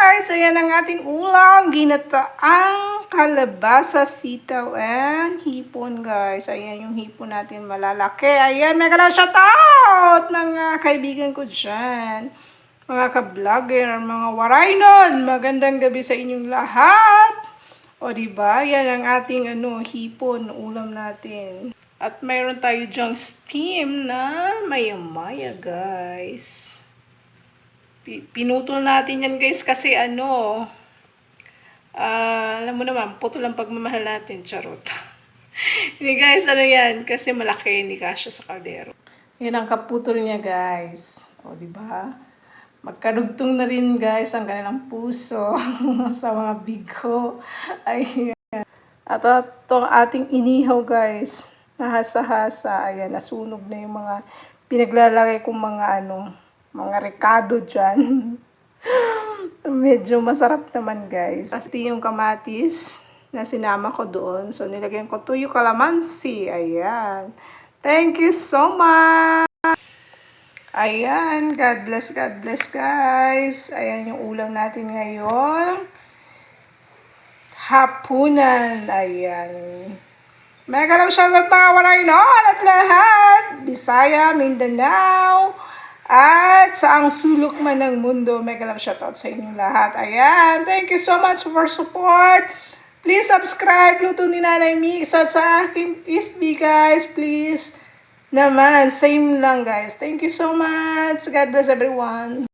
guys! Ayan ang ating ulam. Ginataang kalabasa, sitaw, and hipon guys. Ayan yung hipon natin malalaki. Ayan, mega na shout out mga kaibigan ko dyan. Mga ka-vlogger, mga waraynon. Magandang gabi sa inyong lahat. O diba, yan ang ating hipon, ulam natin. At mayroon tayo dyang steam na maya-maya guys. Pinutol natin yan guys kasi alam mo naman, putol ang pagmamahal natin, charot. Hindi guys, yan, kasi malaki, hindi kasya sa kaldero. Yan ang kaputol niya guys. O, diba? Magkarugtong na rin guys ang kanilang puso sa mga bigo. Ayan. At itong ating inihaw guys, nahasa-hasa, ayan, nasunog na yung mga pinaglalagay kong mga rekado dyan. Medyo masarap naman guys. Pasti yung kamatis na sinama ko doon. So nilagyan ko tuyo kalamansi. Ayan. Thank you so much. Ayan. God bless guys. Ayan yung ulam natin ngayon. Hapunan. Ayan. Mega lang shoutout mga waraynon at lahat. Bisaya, Mindanao, at sa ang sulok man ng mundo. Mega love shoutout sa inyong lahat. Ayan. Thank you so much for support. Please subscribe. Luto ni Nanay Mix at sa aking FB guys. Please. Naman. Same lang guys. Thank you so much. God bless everyone.